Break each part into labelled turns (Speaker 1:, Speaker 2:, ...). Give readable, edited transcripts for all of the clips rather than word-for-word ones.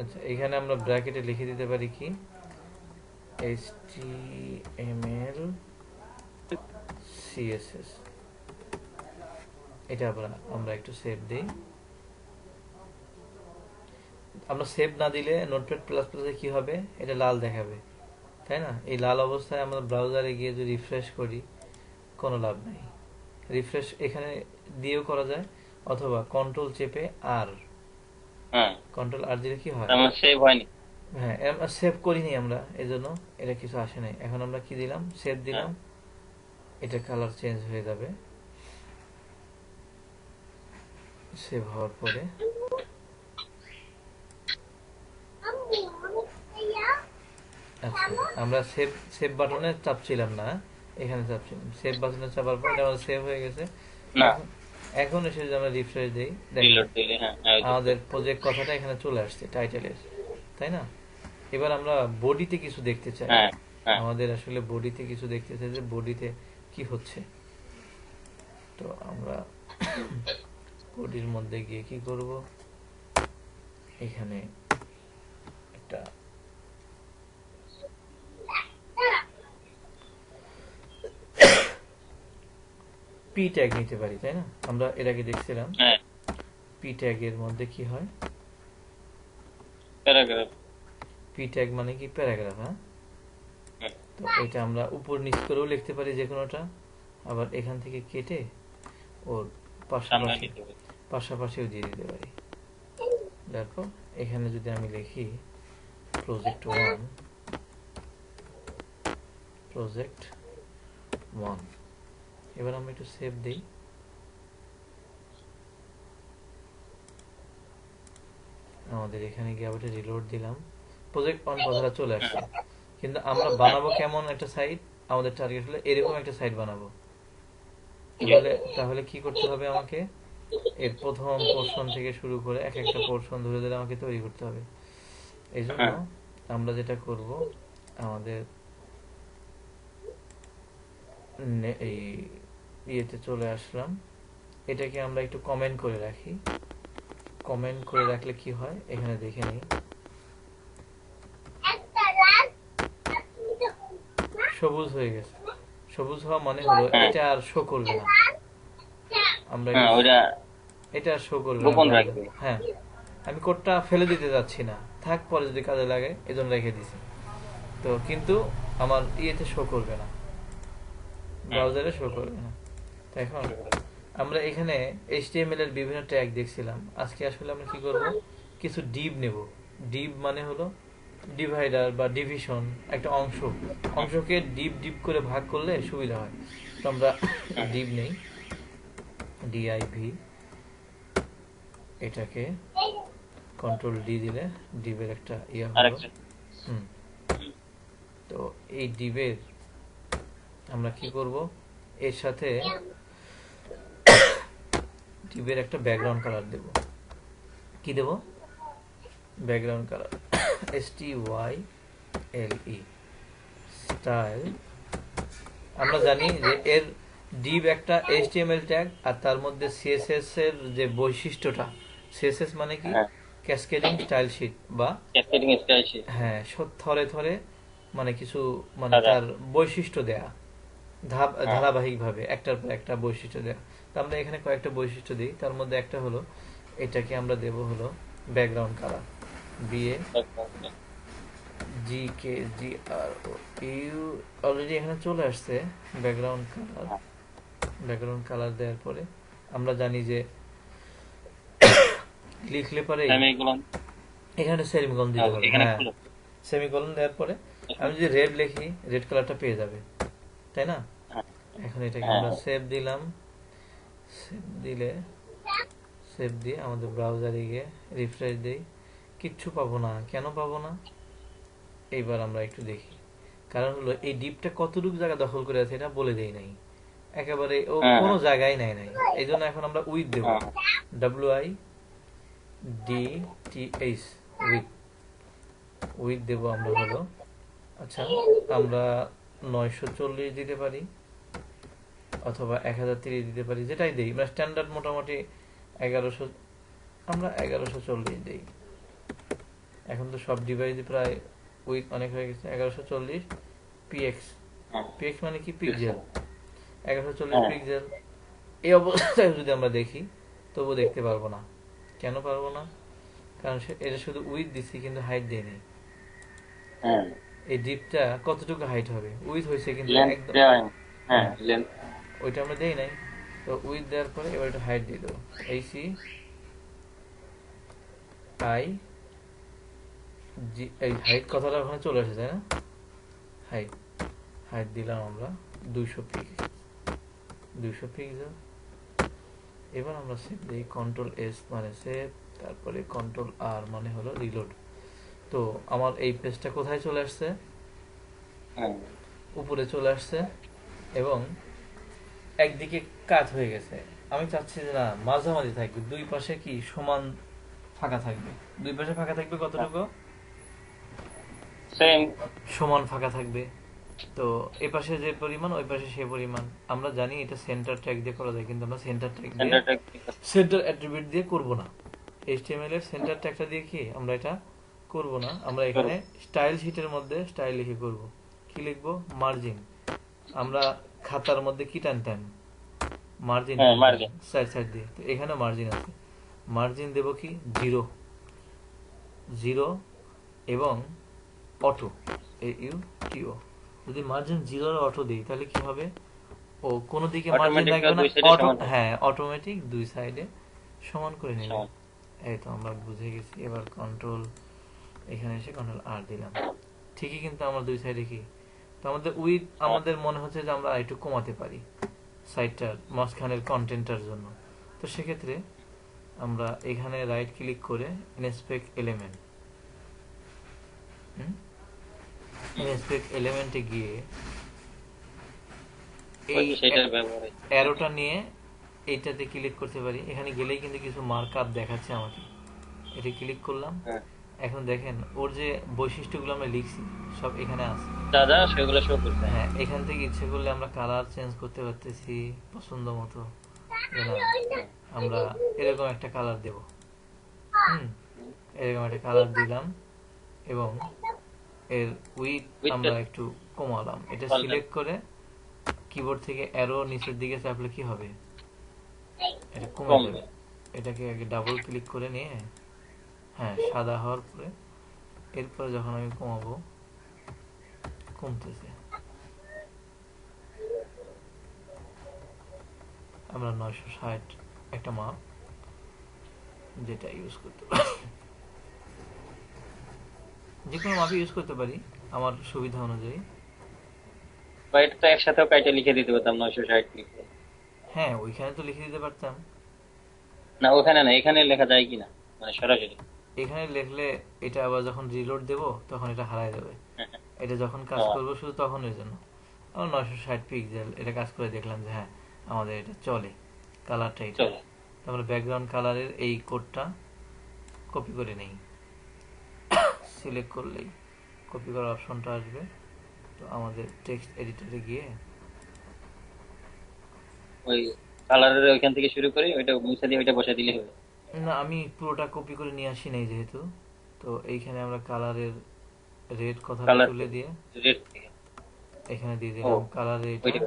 Speaker 1: আচ্ছা, এখানে আমরা ব্র্যাকেটে লিখে দিতে পারি কি HTML CSS। এটা আমরা একটু সেভ দিই। আমরা সেভ না দিলে নোটপ্যাড প্লাস প্লাসে কি হবে, এটা লাল দেখাবে, তাই না? এই লাল অবস্থায় আমরা ব্রাউজারে গিয়ে যদি রিফ্রেশ করি কোনো লাভ নাই। রিফ্রেশ এখানে দিয়েও করা যায়, অথবা কন্ট্রোল চেপে আর, কন্ট্রোল আর দিলে কি হয়,
Speaker 2: আমার সেভ হয়নি।
Speaker 1: হ্যাঁ আমরা সেভ করিনি আমরা, এজন্য এটা কিছু আসে নাই। এখন আমরা কি দিলাম, সেভ
Speaker 2: হ্যাঁ,
Speaker 1: দিলাম, এটা কালার চেঞ্জ হয়ে যাবে। সেভ হওয়ার পরে আচ্ছা, আমরা সেভ সেভ বাটনে চাপছিলাম না, এখানে চাপছিলাম। সেভ বাটনে চাপার পর এটা আমাদের সেভ হয়ে গেছে।
Speaker 2: না
Speaker 1: এখন এখন এসে যদি আমরা রিফ্রেশ দিই, দেখেন
Speaker 2: রিলোড দিলে, হ্যাঁ হ্যাঁ, ওই যে
Speaker 1: আমাদের প্রজেক্ট কথাটা এখানে চলে আসছে টাইটেলের, তাই না? এবার আমরা বডিতে কিছু দেখতে চাই।
Speaker 2: হ্যাঁ হ্যাঁ
Speaker 1: আমাদের আসলে বডিতে কিছু দেখতে চাই, যে বডিতে কি হচ্ছে। তো আমরা বডির মধ্যে গিয়ে কি করব, এখানে একটা পি ট্যাগ নিতে পারি, তাই না? আমরা এর আগে দেখছিলাম
Speaker 2: হ্যাঁ,
Speaker 1: পি ট্যাগের মধ্যে কি হয়।
Speaker 2: প্যারাগ্রাফ।
Speaker 1: পি ট্যাগ মানে কি, প্যারাগ্রাফ, হ্যাঁ। তো এটা আমরা উপর নিচ করেও লিখতে পারি যে কোনোটা, আবার এখান থেকে কেটে ওর
Speaker 2: সামনে
Speaker 1: পাশাপাশি
Speaker 2: নিতে হবে।
Speaker 1: পাশাপাশিও দিয়ে দিতে পারি। দেখো এখানে যদি আমি লিখি প্রজেক্ট 1, প্রজেক্ট 1, এবার আমরা একটু সেভ দিই। আমাদের এখানে গিয়ে আবার রিলোড দিলাম, প্রজেক্ট 1 কথাটা চলে আসছে। কিন্তু আমরা বানাবো কেমন একটা সাইট, আমাদের টার্গেট হলো এরকম একটা সাইট বানাবো। তাহলে তাহলে কি করতে হবে আমাকে, এর প্রথম পোর্শন থেকে শুরু করে এক একটা পোর্শন ধরে ধরে আমাকে তৈরি করতে হবে। এই জন্য
Speaker 2: হ্যাঁ
Speaker 1: আমরা যেটা করব, আমাদের এই ইয়েতে চলে আসলাম, এটাকে আমরা একটু কমেন্ট করে রাখি। কমেন্ট করে রাখলে কি হয়, এখানে দেখে নিই। সবুজ হয়ে গেছে। সবুজ হওয়া মানে হলো
Speaker 2: হ্যাঁ
Speaker 1: এটা আর শো করবে না। আমরা
Speaker 2: হ্যাঁ,
Speaker 1: একটু,
Speaker 2: ওইটা
Speaker 1: এটা আর শো করবে না
Speaker 2: গোপন
Speaker 1: ব্রাউজার,
Speaker 2: রাখবে।
Speaker 1: হ্যাঁ। আমি কোডটা ফেলে দিতে যাচ্ছি না, থাক পরে যদি কাজে লাগে, এজন্য রেখে দিছি। তো কিন্তু আমার ইয়েতে শো করবে না,
Speaker 2: হুম,
Speaker 1: ব্রাউজারে শো করবে না। তো এখন আমরা এখানে HTML এর বিভিন্ন ট্যাগ দেখছিলাম, আজকে আসলে আমরা কি করব, কিছু ডিভ নেব। ডিভ মানে হলো ডিভাইডার বা ডিভিশন, একটা অংশ, অংশকে ডিপ ডিপ করে ভাগ করলে সুবিধা হয়। তো আমরা
Speaker 2: হুম,
Speaker 1: ডিভ নেই, DIV, এটাকে কন্ট্রোল ডি দিলে ডিভের একটা ইয়ে হলো।
Speaker 2: আরেকটা।
Speaker 1: হুম। তো এই ডিভের আমরা কি করব, এর সাথে ডিভের একটা ব্যাকগ্রাউন্ড কালার দেব। কি দেব, ব্যাকগ্রাউন্ড কালার STYLE, স্টাইল। আমরা জানি যে এর ডিভ একটা HTML ট্যাগ, আর তার মধ্যে CSS এর যে বৈশিষ্ট্যটা, CSS মানে কি,
Speaker 2: হ্যাঁ,
Speaker 1: ক্যাসকেডিং স্টাইল শিট, বা
Speaker 2: ক্যাসকেডিং স্টাইল শিট।
Speaker 1: হ্যাঁ থরে থরে, মানে কিছু, মানে
Speaker 2: সাদা।
Speaker 1: তার বৈশিষ্ট্য দেয়া,
Speaker 2: হ্যাঁ
Speaker 1: ধারাবাহিকভাবে একটার পর একটা বৈশিষ্ট্য দেয়া। তো আমরা এখানে কয়েকটা বৈশিষ্ট্য দিই, তার মধ্যে একটা হলো, এটাকে আমরা দেব হলো ব্যাকগ্রাউন্ড কালার, BAGKGROU, অলরেডি এখানে চলে আসছে ব্যাকগ্রাউন্ড কালার। ব্যাকগ্রাউন্ড কালার দেওয়ার পরে আমরা জানি যে লিখলে পরে
Speaker 2: সেমিকোলন।
Speaker 1: এখানে সেমিকোলন দিতে হবে,
Speaker 2: এখানে
Speaker 1: হ্যাঁ।
Speaker 2: খুলো।
Speaker 1: সেমিকোলন দেওয়ার পরে আমি যদি রেড লিখি, রেড কালারটা পেয়ে যাবে, তাই না?
Speaker 2: হ্যাঁ
Speaker 1: এখন এটাকে
Speaker 2: হ্যাঁ
Speaker 1: আমরা সেভ দিলাম। সেভ দিলে, সেভ দিয়ে আমাদের ব্রাউজারে গিয়ে রিফ্রেশ দিই, কিচ্ছু পাবো না। কেন পাবো না, এইবার আমরা একটু দেখি। কারণ হলো এই ডিপটা কতটুকু জায়গা দখল করে আছে এটা বলে দেই নাই, একেবারে ও
Speaker 2: হ্যাঁ
Speaker 1: কোনো
Speaker 2: হ্যাঁ
Speaker 1: জায়গায় নেয় নাই। এই জন্য এখন আমরা উইথ দেব,
Speaker 2: হ্যাঁ
Speaker 1: WIDTH, উইথ, উইথ দেব আমরা হলো, আচ্ছা আমরা 940 দিতে পারি, অথবা 1030 দিতে পারি, যেটাই দিই আমরা স্ট্যান্ডার্ড মোটামুটি 1100, আমরা 1140 দিই। এখন তো সব ডিভাইস প্রায় উইথ অনেক হয়ে গেছে। 1140 পিএক্স।
Speaker 2: হ্যাঁ
Speaker 1: পিএক্স মানে কি?
Speaker 2: পিক্সেল।
Speaker 1: পিক্সেল। 1140
Speaker 2: হ্যাঁ
Speaker 1: পিক্সেল। এই অবস্থায় যদি আমরা দেখি তবু দেখতে পারবো না। কেন পারবো না? কারণ এটা শুধু উইথ দিছি কিন্তু হাইট দেয়নি।
Speaker 2: হ্যাঁ
Speaker 1: এই ডিপটা কতটুকু হাইট হবে? উইথ হয়েছে কিন্তু
Speaker 2: লেন্থ
Speaker 1: একদম।
Speaker 2: দেওয়া হয়নি। হ্যাঁ
Speaker 1: হ্যাঁ,
Speaker 2: লেন্থ।
Speaker 1: ওইটা আমরা দেই নাই। তো উইথ দেওয়ার পরে এবার একটু হাইট দিয়ে দেবো। এইসি আই জি, এই হাইট কথাটা ওখানে চলে আসে, তাই না? হাইট হাইট দিলাম আমরা 200 পিক্সেল। 200 পিক্সেল। এবার আমরা সেভ দিই, কন্ট্রোল এস মানে সেভ, তারপরে কন্ট্রোল আর মানে হলো রিলোড। তো আমার এই পেজটা কোথায় চলে আসছে?
Speaker 2: হ্যাঁ
Speaker 1: উপরে চলে আসছে এবং একদিকে কাত হয়ে গেছে। আমি চাচ্ছি যে না, মাঝামাঝি থাকবে, দুই পাশে কি সমান ফাঁকা থাকবে। দুই পাশে ফাঁকা থাকবে কতটুকু?
Speaker 2: সেম।
Speaker 1: সমান ফাঁকা থাকবে। তো এ পাশে যে পরিমাণ ওই পাশে সে পরিমাণ। আমরা জানি এটা সেন্টার ট্র্যাক দিয়ে করা যায়, কিন্তু আমরা সেন্টার ট্র্যাক দিয়ে,
Speaker 2: সেন্টারটা
Speaker 1: সেন্টার অ্যাট্রিবিউট দিয়ে করব না। এইচটিএমএল এর সেন্টার ট্র্যাকটা দিয়ে কি আমরা এটা করব না। আমরা এখানে স্টাইল শীটের মধ্যে স্টাইল লিখে করব। কি লিখব? মার্জিন। আমরা খাতার মধ্যে কি টানতাম? মার্জিন
Speaker 2: হ্যাঁ
Speaker 1: টানতাম
Speaker 2: মার্জিন।
Speaker 1: সাইড সাইড দিয়ে। তো এখানে মার্জিন আছে। মার্জিন দেব কি? 0 0 এবং অটো, AUTO। যদি মার্জিন 0 আর অটো দিই তাহলে কি হবে? ও কোনো দিকে মার্জিন
Speaker 2: অটোমেটিক
Speaker 1: রাখবে না,
Speaker 2: দুই সাইডে
Speaker 1: অটো,
Speaker 2: সমান হবে।
Speaker 1: হ্যাঁ অটোমেটিক দুই সাইডে সমান করে নেবে।
Speaker 2: সমান।
Speaker 1: এই তো আমরা বুঝে গেছি। এবার কন্ট্রোল, এখানে এসে কন্ট্রোল আর দিলাম। ঠিকই, কিন্তু আমরা দুই সাইডে কি, তো আমাদের উইথ আমাদের মনে হচ্ছে যে আমরা একটু কমাতে পারি সাইডটার মাঝখানের কন্টেন্টটার জন্য। তো সেক্ষেত্রে আমরা এখানে রাইট ক্লিক করে ইনস্পেক্ট এলিমেন্ট, ইনস্পেক্ট এলিমেন্টে গিয়ে এই
Speaker 2: সেটার ব্যবহার হয়।
Speaker 1: অ্যারোটা নিয়ে এইটাতে ক্লিক করতে পারি। এখানে গেলেই কিন্তু কিছু মার্ক আপ দেখাচ্ছে আমাকে। এটা ক্লিক করলাম।
Speaker 2: হ্যাঁ
Speaker 1: এখন দেখেন ওর যে বৈশিষ্ট্যগুলো আমরা লিখছি সব এখানে আছে।
Speaker 2: দাদা সেগুলো শো করতে।
Speaker 1: হ্যাঁ, এখান থেকে ইচ্ছে করলে আমরা কালার চেঞ্জ করতে পারতেছি পছন্দ মতো। যে না, আমরা এরকম একটা কালার দেব। হুম, এরকম একটা কালার দিলাম এবং এর উইথ আমরা একটু কমালাম। এটা সিলেক্ট করে কিবোর্ড থেকে অ্যারো নিচের দিকে চাপলে কি হবে? এটা কমে যাবে। এটাকে আগে ডাবল ক্লিক করে নিয়ে, হ্যাঁ সাদা হওয়ার পরে এরপরে যখন আমি কমাবো, কমতেছে। আমরা 960 একটা মাপ যেটা ইউজ করতে পারি, যে কোনো মাপে ইউজ করতে পারি আমার সুবিধা অনুযায়ী।
Speaker 2: বা এটা তো একসাথেও কাইটা লিখে দিতে পারতাম 960 লিখে।
Speaker 1: হ্যাঁ, ওইখানে তো লিখে দিতে পারতাম।
Speaker 2: না ওখানে না, এখানে লেখা যায় কিনা মানে সরাসরি?
Speaker 1: এখানে লিখলে এটা আবার যখন রিলোড দেব তখন এটা হারায় যাবে। এটা যখন কাজ করবো শুধু তখন এর জন্য আমরা 960 পিক্সেল এটা কাজ করে দেখলাম যে হ্যাঁ আমাদের এটা চলে, কালারটা এটা।
Speaker 2: চলো।
Speaker 1: তারপরে ব্যাকগ্রাউন্ড কালারের এই কোডটা কপি করে নেই। সিলেক্ট করলেই কপি করার অপশনটা আসবে। তো আমাদের টেক্সট এডিটরে গিয়ে
Speaker 2: ওই কালারের ওইখান থেকে শুরু করে ওইটা মুছে দিয়ে ওইটা বসা দিলে হবে।
Speaker 1: না, আমি পুরোটা কপি করে নিয়ে আসি নাই যেহেতু। তো এইখানে আমরা কালারের রেড কথাটা
Speaker 2: কালার
Speaker 1: তুলে দিয়ে
Speaker 2: রেড থেকে।
Speaker 1: এখানে দিয়ে
Speaker 2: ও
Speaker 1: দিলাম কালার এটা।
Speaker 2: ওইটা।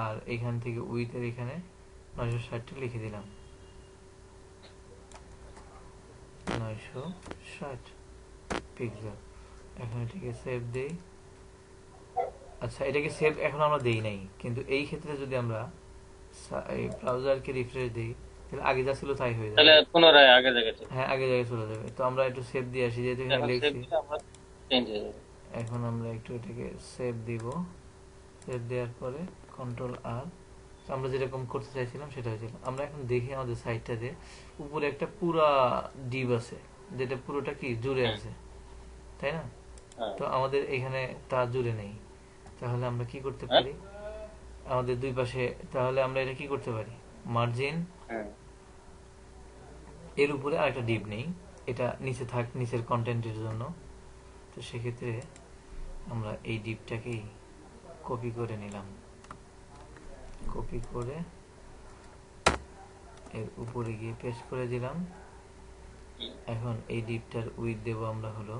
Speaker 1: আর এখান থেকে উইথের এখানে 960 লিখে দিলাম। 960 পিক্সেল। এখন এটাকে সেভ দেই। আচ্ছা, এটাকে সেভ এখন আমরা দেই নাই, কিন্তু এই ক্ষেত্রে যদি আমরা এই ব্রাউজারকে রিফ্রেশ দিই তাহলে আগে যা ছিল তাই হয়ে যাবে।
Speaker 2: তাহলে পুনরায় আগের জায়গায় চলে
Speaker 1: হ্যাঁ, আগে জায়গায় চলে যাবে। তো আমরা একটু সেভ দিয়ে আসি, যেহেতু এখানে
Speaker 2: এখন সেভ
Speaker 1: লিখছি।
Speaker 2: দিলে আমরা চেঞ্জ হয়ে যাবে।
Speaker 1: এখন আমরা একটু এটাকে সেভ দিব। সেভ দেওয়ার পরে কন্ট্রোল আর, আমরা যেরকম করতে চাইছিলাম সেটা হয়েছিল। আমরা এখন দেখি আমাদের সাইটটাতে উপরে একটা পুরা ডিভ আছে, যেটা পুরোটা কি জুড়ে
Speaker 2: হুম,
Speaker 1: আছে, তাই না?
Speaker 2: হ্যাঁ
Speaker 1: তো আমাদের এখানে তা জুড়ে নেই। তাহলে আমরা কি করতে
Speaker 2: হ্যাঁ
Speaker 1: পারি? আমাদের দুই পাশে, তাহলে আমরা এটা কি করতে পারি? মার্জিন,
Speaker 2: হ্যাঁ
Speaker 1: এর উপরে আরেকটা ডিভ নেই, এটা নিচে থাক নিচের কন্টেন্টের জন্য। তো সেক্ষেত্রে আমরা এই ডিভটাকেই কপি করে নিলাম। কপি করে এর উপরে গিয়ে পেস্ট করে দিলাম। এখন এই ডিপটার উইথ দেব আমরা হলো